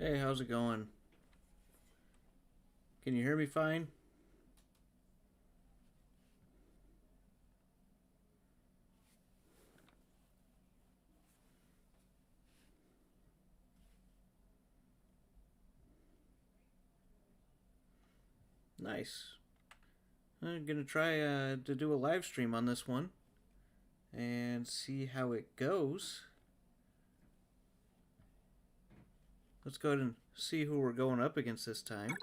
Hey, how's it going? Can you hear me fine? Nice. I'm gonna try to do a live stream on this one and see how it goes. Let's go ahead and see who we're going up against this time.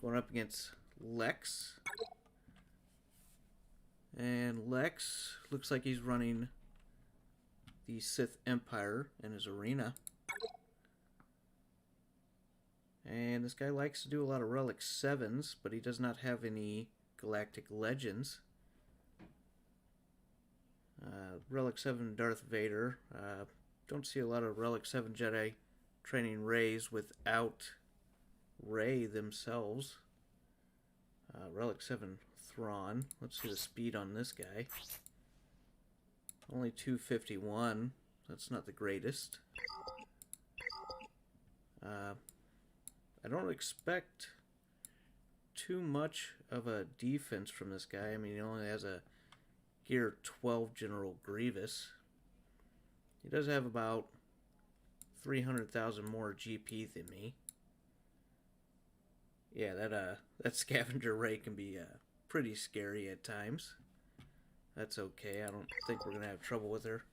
Going up against Lexx. And Lexx looks like he's running the Sith Empire in his arena. And this guy likes to do a lot of Relic 7s, but he does not have any Galactic Legends. Relic 7 Darth Vader. Don't see a lot of Relic 7 Jedi training Rays without Rey themselves. Relic 7 Thrawn. Let's see the speed on this guy. Only 251. That's not the greatest. I don't expect too much of a defense from this guy. I mean, he only has a Gear 12 General Grievous. He does have about 300,000 more GP than me. Yeah, that Scavenger Ray can be pretty scary at times. That's okay. I don't think we're going to have trouble with her.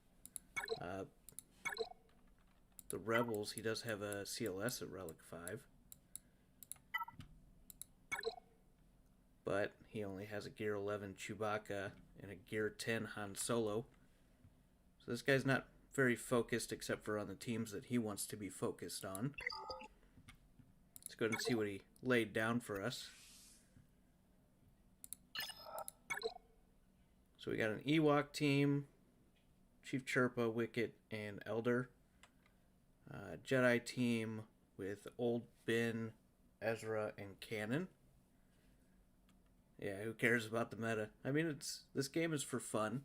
The Rebels, he does have a CLS at Relic 5. But he only has a Gear 11 Chewbacca and a Gear 10 Han Solo. So this guy's not very focused except for on the teams that he wants to be focused on. Let's go ahead and see what he laid down for us. So we got an Ewok team, Chief Chirpa, Wicket, and Elder. Jedi team with Old Ben, Ezra, and Cannon. Yeah, who cares about the meta? I mean, this game is for fun.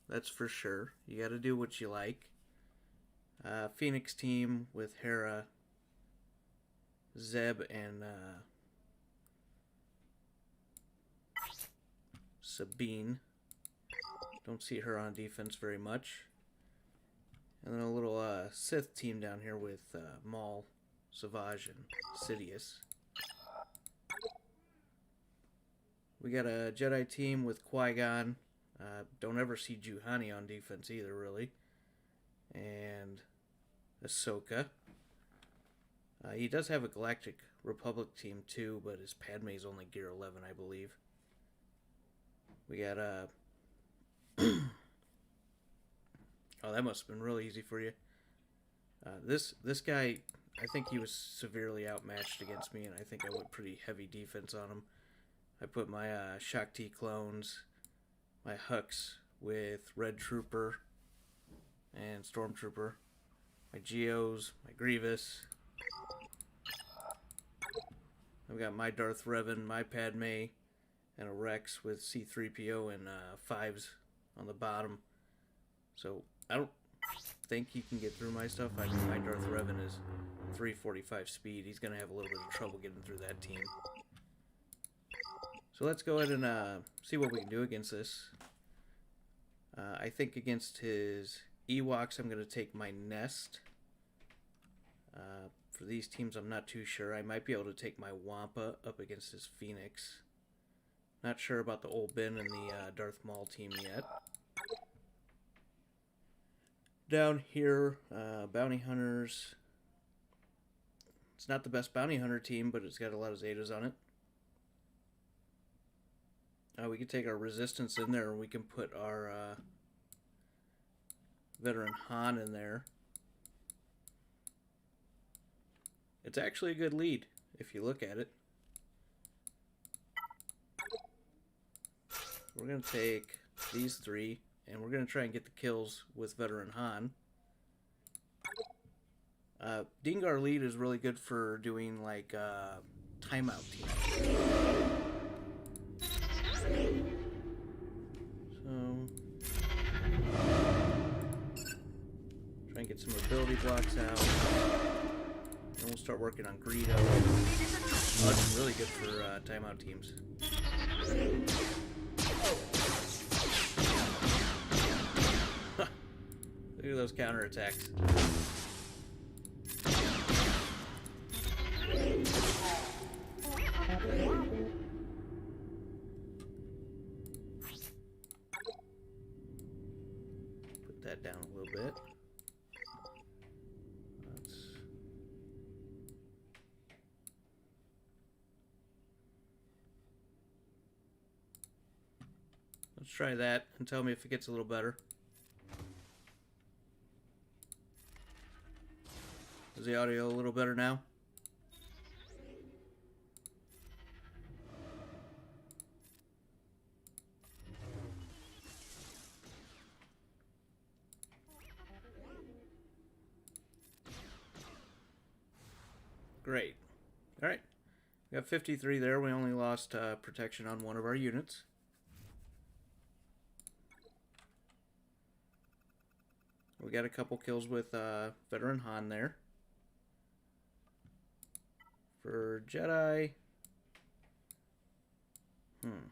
That's for sure. You gotta do what you like. Phoenix team with Hera, Zeb, and Sabine. Don't see her on defense very much. And then a little Sith team down here with Maul, Savage, and Sidious. We got a Jedi team with Qui-Gon. Don't ever see Juhani on defense either, really. And Ahsoka. He does have a Galactic Republic team too, but his Padme's only Gear 11, I believe. We got oh, that must have been really easy for you. This guy, I think he was severely outmatched against me, and I think I went pretty heavy defense on him. I put my Shakti clones, my Hux with Red Trooper and Stormtrooper, my Geos, my Grievous. I've got my Darth Revan, my Padme, and a Rex with C-3PO and 5s on the bottom. So I don't think he can get through my stuff. My Darth Revan is 345 speed. He's going to have a little bit of trouble getting through that team. So let's go ahead and see what we can do against this. I think against his Ewoks, I'm going to take my Nest. For these teams, I'm not too sure. I might be able to take my Wampa up against his Phoenix. Not sure about the Old Ben and the Darth Maul team yet. Down here, Bounty Hunters. It's not the best Bounty Hunter team, but it's got a lot of Zetas on it. We can take our Resistance in there, and we can put our Veteran Han in there. It's actually a good lead, if you look at it. We're going to take these three, and we're going to try and get the kills with Veteran Han. Dengar lead is really good for doing, like, timeout teams. So, try and and get some ability blocks out. Then we'll start working on Greedo. Oh, that's really good for timeout teams. Look at those counterattacks. Put that down a little bit. Let's try that and tell me if it gets a little better. Is the audio a little better now? Great. Alright. We got 53 there. We only lost protection on one of our units. We got a couple kills with Veteran Han there. For Jedi... I'm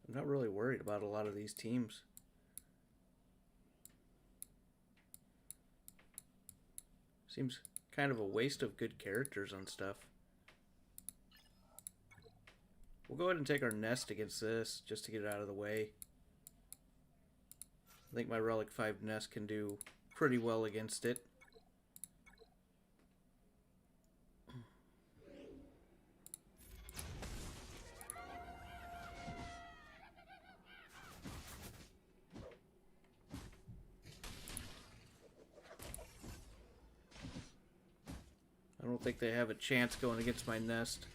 not really worried about a lot of these teams. Seems kind of a waste of good characters on stuff. We'll go ahead and take our nest against this, just to get it out of the way. I think my Relic 5 nest can do pretty well against it. I don't think they have a chance going against my nest.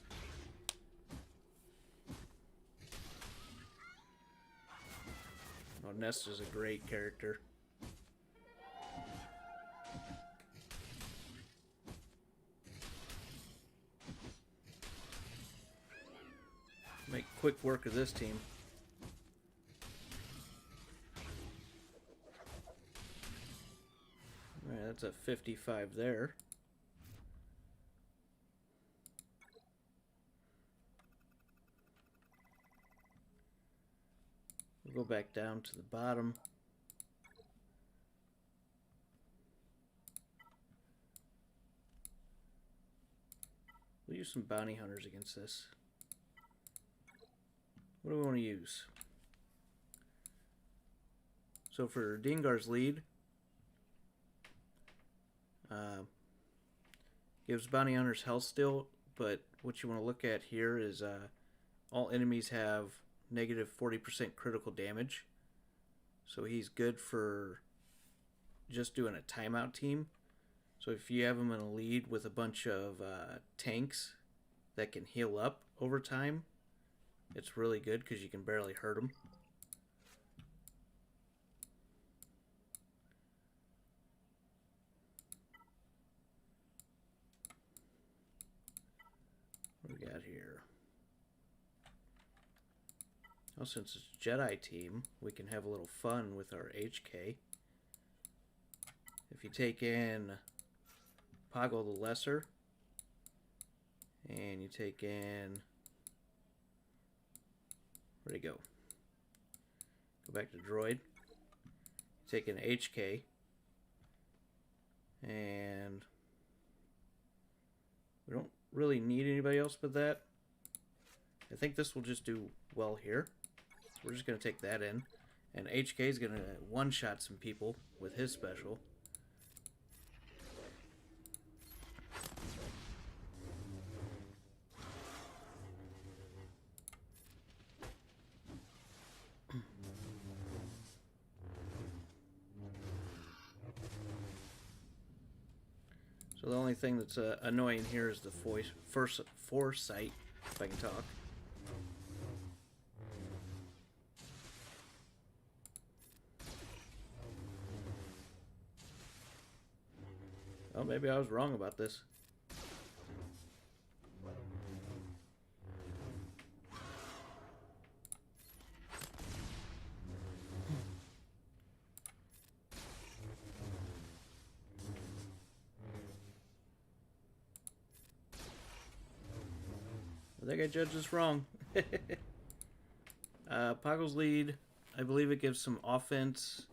Oh, Nest is a great character. Make quick work of this team. Alright, that's a 55 there. We'll go back down to the bottom. We'll use some bounty hunters against this. What do we want to use? So for Dengar's lead, gives bounty hunters health still, but what you want to look at here is all enemies have negative 40% critical damage. So he's good for just doing a timeout team. So if you have him in a lead with a bunch of tanks that can heal up over time, it's really good because you can barely hurt them. What do we got here? Well, since it's Jedi team, we can have a little fun with our HK. If you take in Poggle the Lesser, and you take in... Where'd he go? Go back to Droid. Take in HK. And we don't really need anybody else but that. I think this will just do well here. We're just going to take that in. And HK is going to one-shot some people with his special. So the only thing that's annoying here is the foresight, if I can talk. Oh, maybe I was wrong about this. I think I judged this wrong. Poggle's lead, I believe it gives some offense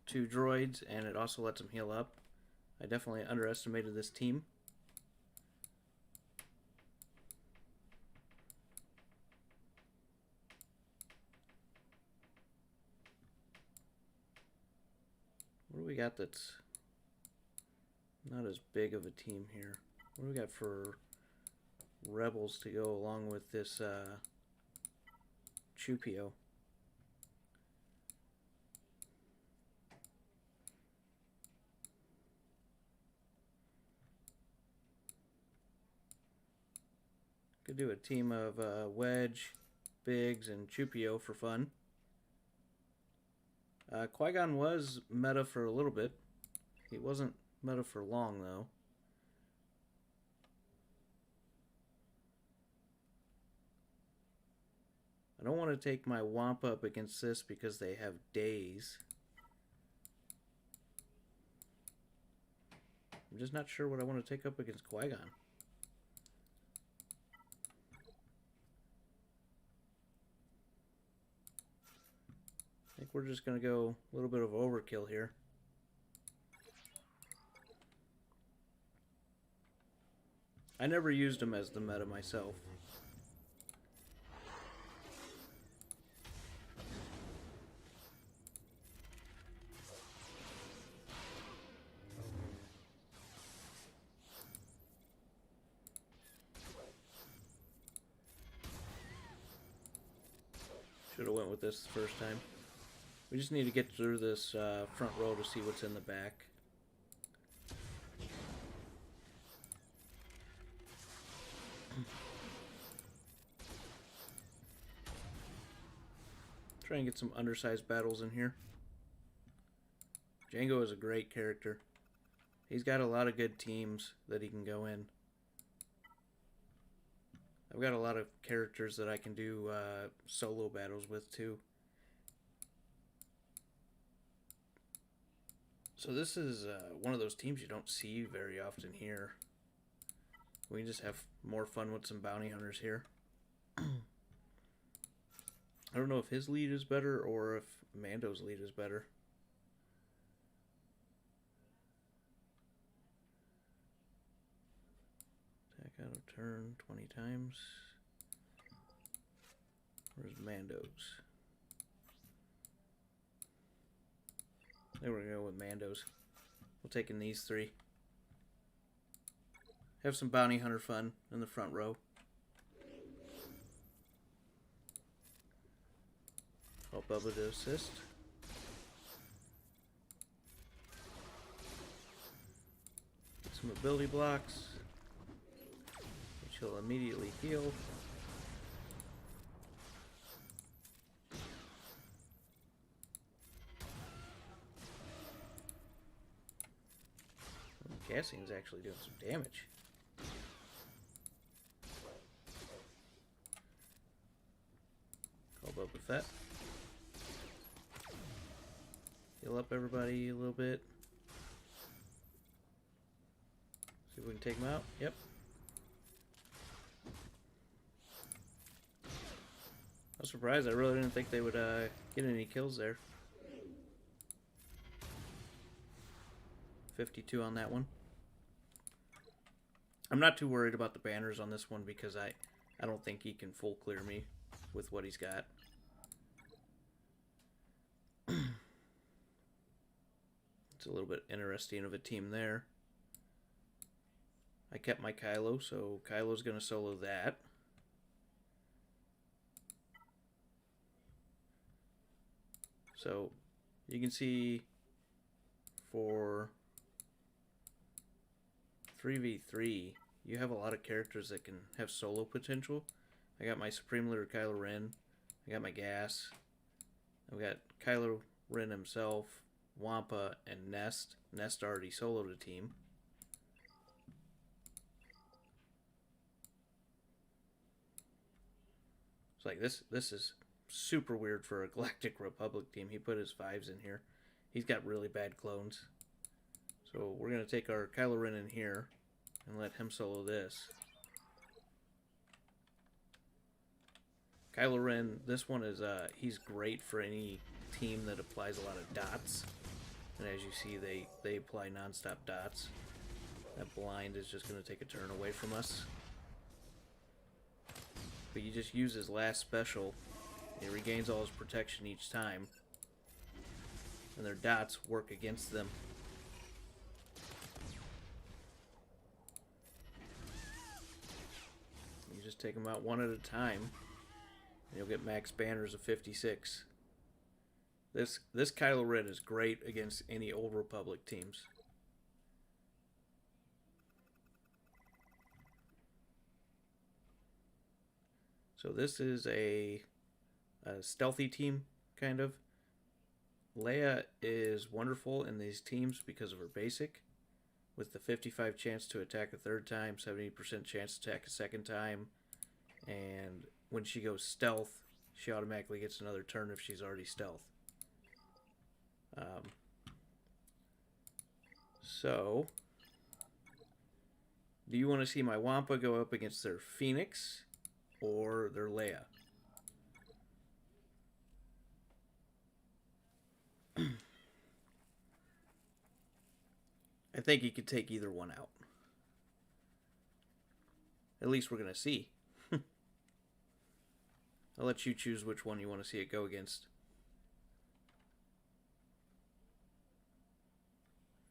to droids, and it also lets them heal up. I definitely underestimated this team. What do we got that's not as big of a team here? What do we got for rebels to go along with this Chupio? Could do a team of Wedge, Biggs, and Chupio for fun. Qui-Gon was meta for a little bit. He wasn't meta for long, though. I don't want to take my Wampa up against this because they have days. I'm just not sure what I want to take up against Qui-Gon. I think we're just going to go a little bit of overkill here. I never used him as the meta myself. Should have went with this the first time. We just need to get through this front row to see what's in the back. Try and get some undersized battles in here. Django is a great character. He's got a lot of good teams that he can go in. I've got a lot of characters that I can do solo battles with too. So this is one of those teams you don't see very often here. We can just have more fun with some bounty hunters here. I don't know if his lead is better or if Mando's lead is better. Attack out of turn 20 times. Where's Mando's? There we go with Mando's. We'll take in these three. Have some bounty hunter fun in the front row. Help Bubba to assist. Get some ability blocks, which he'll immediately heal. Gassing is actually doing some damage. Call Boba Fett. Heal up everybody a little bit. See if we can take him out. Yep. I was surprised. I really didn't think they would get any kills there. 52 on that one. I'm not too worried about the banners on this one because I don't think he can full clear me with what he's got. It's a little bit interesting of a team there. I kept my Kylo, so Kylo's going to solo that. So you can see for 3v3, you have a lot of characters that can have solo potential. I got my Supreme Leader Kylo Ren. I got my Gas. I've got Kylo Ren himself, Wampa, and Nest. Nest already soloed a team. It's like this is super weird for a Galactic Republic team. He put his 5s in here. He's got really bad clones. So we're going to take our Kylo Ren in here and let him solo this. Kylo Ren, this one is, he's great for any team that applies a lot of dots. And as you see, they apply non-stop dots. That blind is just going to take a turn away from us. But you just use his last special. He regains all his protection each time. And their dots work against them. You just take them out one at a time. And you'll get max banners of 56. This Kylo Ren is great against any Old Republic teams. So this is a stealthy team, kind of. Leia is wonderful in these teams because of her basic, with the 55 chance to attack a third time, 70% chance to attack a second time, and when she goes stealth, she automatically gets another turn if she's already stealth. So, do you want to see my Wampa go up against their Phoenix or their Leia? I think you could take either one out. At least we're going to see. I'll let you choose which one you want to see it go against.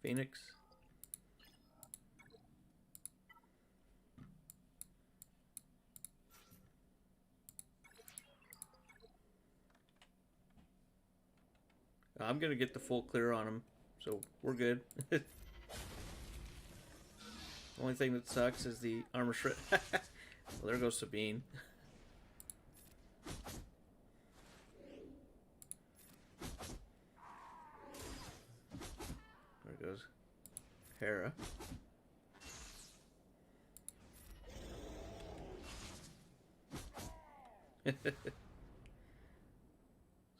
Phoenix. I'm going to get the full clear on him, so we're good. Only thing that sucks is the armor shred. Well, there goes Sabine. There goes Hera.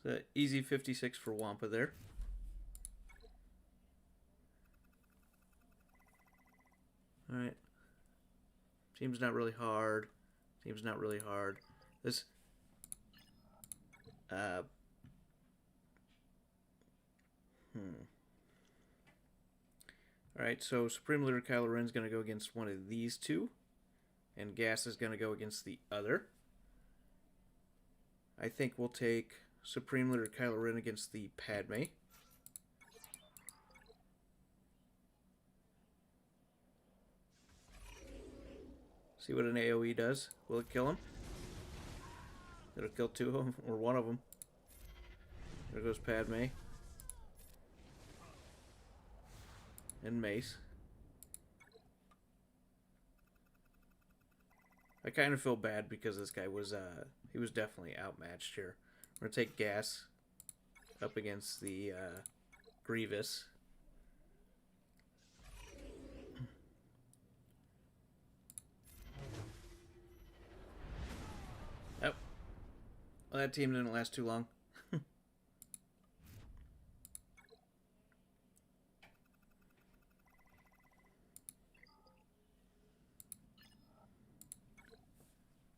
So easy 56 for Wampa there. Alright. Seems not really hard. Seems not really hard. This... Alright, so Supreme Leader Kylo Ren's going to go against one of these two. And Gas is going to go against the other. I think we'll take Supreme Leader Kylo Ren against the Padme. See what an AoE does. Will it kill him? It'll kill two of them, or one of them. There goes Padme. And Mace. I kind of feel bad because this guy was, he was definitely outmatched here. We're going to take Gas up against the, Grievous. Oh. Well, that team didn't last too long.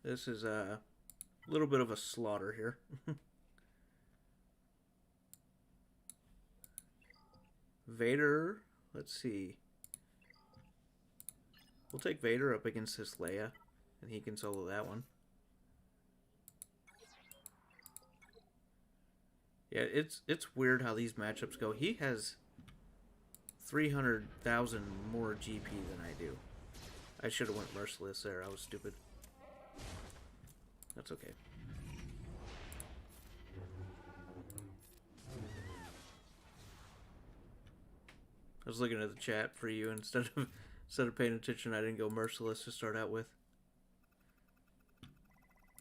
This is a little bit of a slaughter here. Vader, let's see. We'll take Vader up against this Leia, and he can solo that one. Yeah, it's weird how these matchups go. He has 300,000 more GP than I do. I should have went Merciless there. I was stupid. That's okay. I was looking at the chat for you instead of paying attention. I didn't go Merciless to start out with.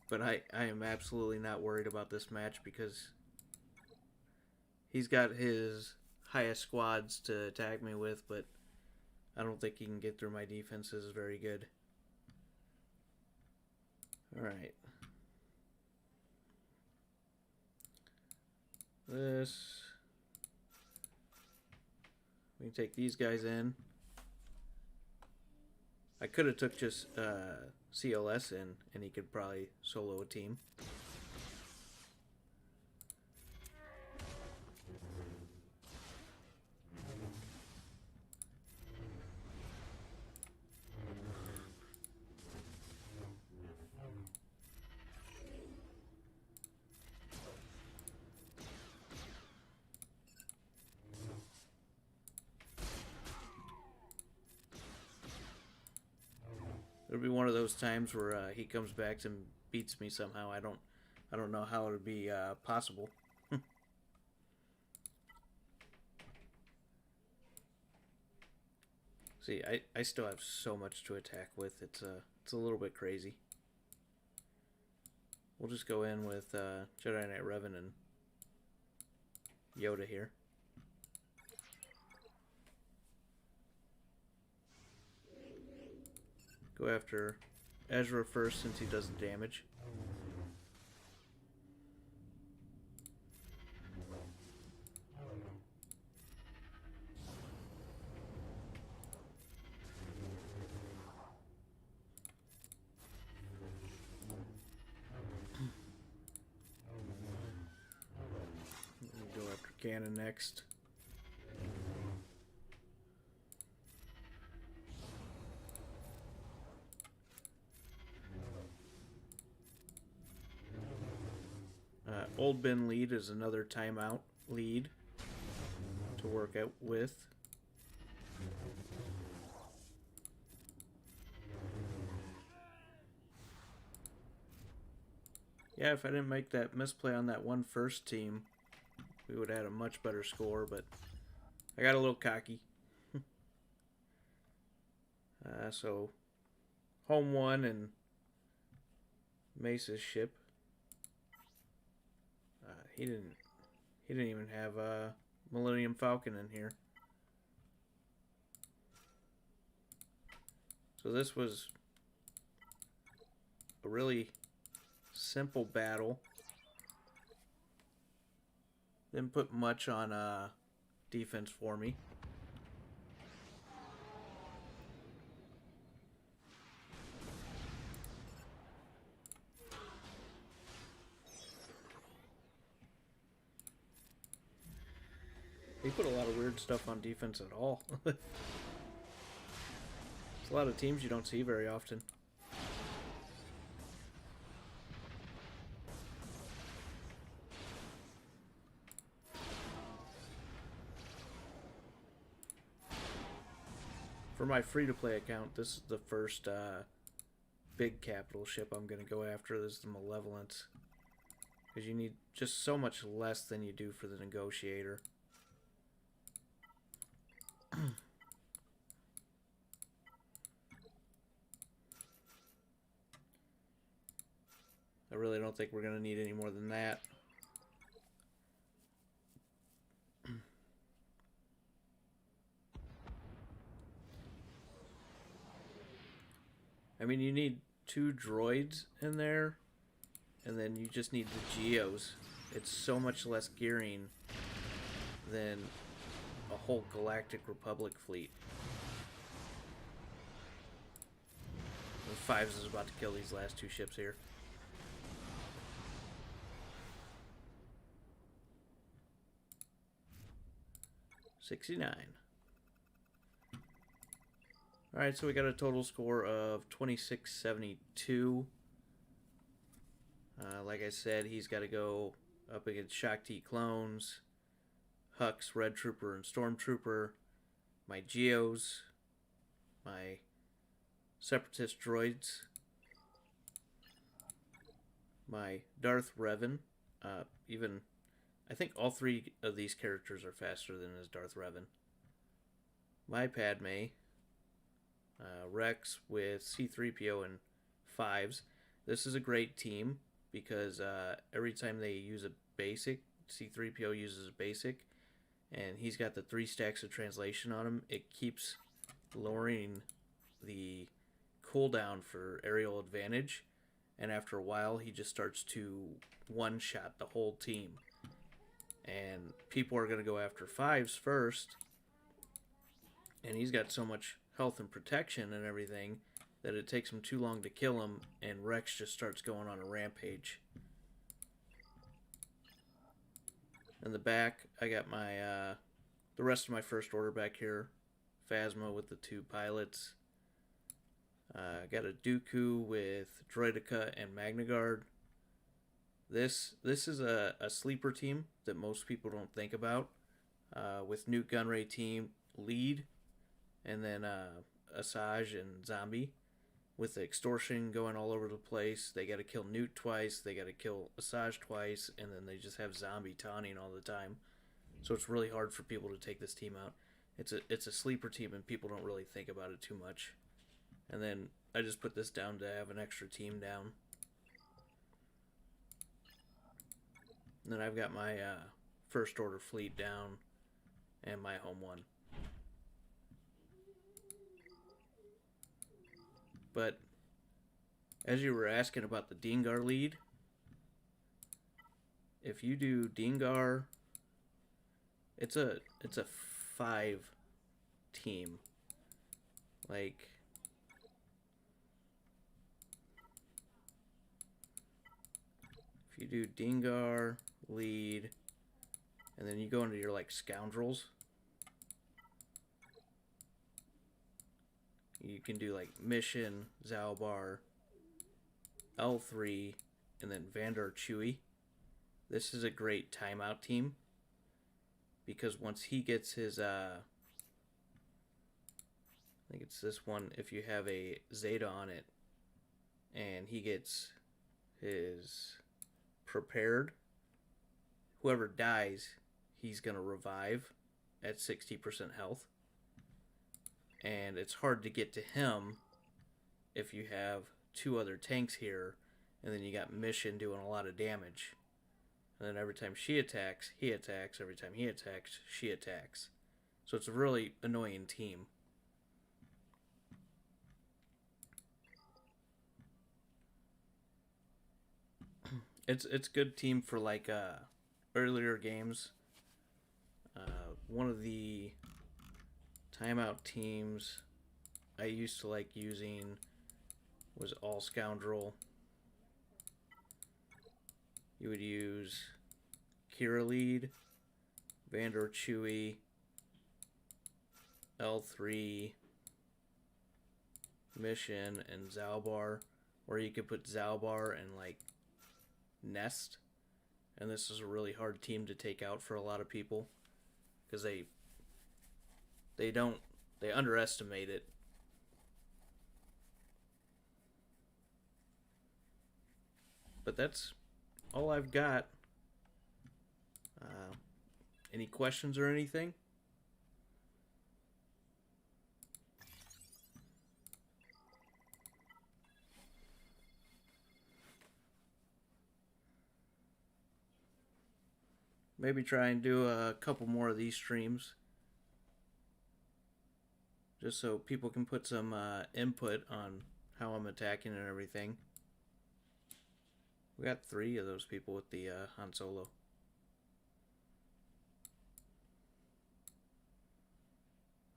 But I am absolutely not worried about this match because he's got his highest squads to attack me with, but I don't think he can get through my defenses very good. Alright. This... We can take these guys in. I could have took just CLS in, and he could probably solo a team. It'll be one of those times where he comes back and beats me somehow. I don't know how it would be possible. See, I still have so much to attack with. It's a little bit crazy. We'll just go in with Jedi Knight Revan and Yoda here. Go after Ezra first since he does the damage. Go after Ganon next. Old Ben lead is another timeout lead to work out with. Yeah, if I didn't make that misplay on that one first team, we would have had a much better score, but I got a little cocky. So, home one and Mesa's ship. He didn't even have Millennium Falcon in here. So this was a really simple battle. Didn't put much on defense for me. They put a lot of weird stuff on defense at all. It's a lot of teams you don't see very often. For my free-to-play account, this is the first big capital ship I'm going to go after. This is the Malevolence. Because you need just so much less than you do for the Negotiator. I really don't think we're going to need any more than that. I mean, you need 2 droids in there, and then you just need the Geos. It's so much less gearing than a whole Galactic Republic fleet. The Fives is about to kill these last 2 ships here. $69. Alright, so we got a total score of 2672. Like I said, he's got to go up against Shakti clones, Hux, Red Trooper, and Stormtrooper, my Geos, my Separatist droids, my Darth Revan. I think all 3 of these characters are faster than his Darth Revan. My Padme, Rex with C-3PO and Fives. This is a great team because every time they use a basic, C-3PO uses a basic, and he's got the 3 stacks of translation on him. It keeps lowering the cooldown for aerial advantage, and after a while he just starts to one-shot the whole team. And people are going to go after Fives first, and he's got so much health and protection and everything that it takes him too long to kill him, and Rex just starts going on a rampage. In the back, I got my the rest of my first order back here. Phasma with the 2 pilots. Got a Dooku with Droideka and Magna Guard. This is a sleeper team that most people don't think about. With Newt Gunray team lead, and then Asajj and Zombie. with the extortion going all over the place. They got to kill Newt twice, they got to kill Asajj twice, and then they just have zombie taunting all the time. So it's really hard for people to take this team out. It's a sleeper team, and people don't really think about it too much. And then I just put this down to have an extra team down. And then I've got my first order fleet down and my home one. But as you were asking about the Dengar lead, if you do Dengar, it's a 5 team. Like, if you do Dengar lead, and then you go into your like scoundrels, you can do like Mission, Zalbar, L3, and then Vandar Chewy. This is a great timeout team because once he gets his I think it's this one, if you have a Zeta on it and he gets his prepared, whoever dies, he's going to revive at 60% health. And it's hard to get to him if you have 2 other tanks here, and then you got Mission doing a lot of damage. And then every time she attacks, he attacks. Every time he attacks, she attacks. So it's a really annoying team. It's good team for like earlier games. One of the timeout teams I used to like using was All Scoundrel. You would use Kira Lead, Vandar Chewy, L3, Mission, and Zalbar. Or you could put Zalbar and like Nest. And this is a really hard team to take out for a lot of people because they underestimate it. But that's all I've got. Any questions or anything? Maybe try and do a couple more of these streams, just so people can put some input on how I'm attacking and everything. We got 3 of those people with the Han Solo.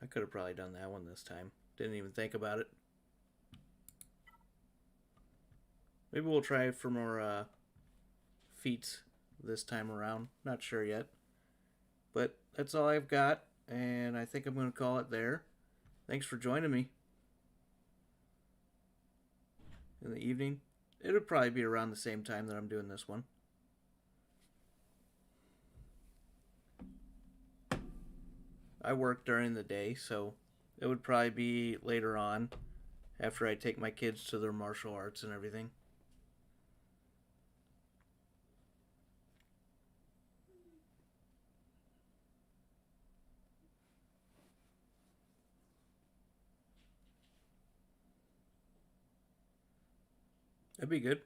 I could have probably done that one this time. Didn't even think about it. Maybe we'll try it for more feats this time around. Not sure yet. But that's all I've got, and I think I'm going to call it there. Thanks for joining me in the evening. It'll probably be around the same time that I'm doing this one. I work during the day, so it would probably be later on after I take my kids to their martial arts and everything. That'd be good.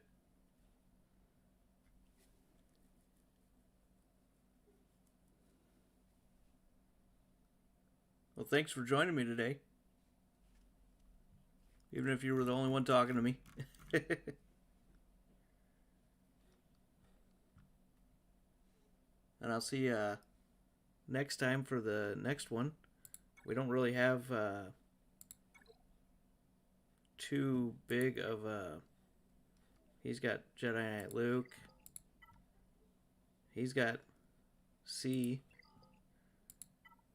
Well, thanks for joining me today. Even if you were the only one talking to me. And I'll see you next time for the next one. We don't really have too big of a... He's got Jedi Knight Luke. He's got C,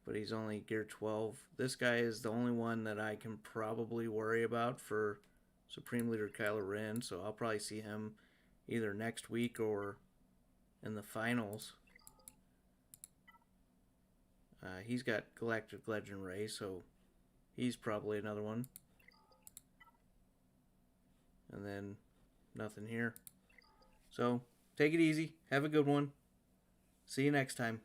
but he's only gear 12. This guy is the only one that I can probably worry about for Supreme Leader Kylo Ren, so I'll probably see him either next week or in the finals. He's got Galactic Legend Ray, so he's probably another one. and then nothing here. So take it easy. Have a good one. See you next time.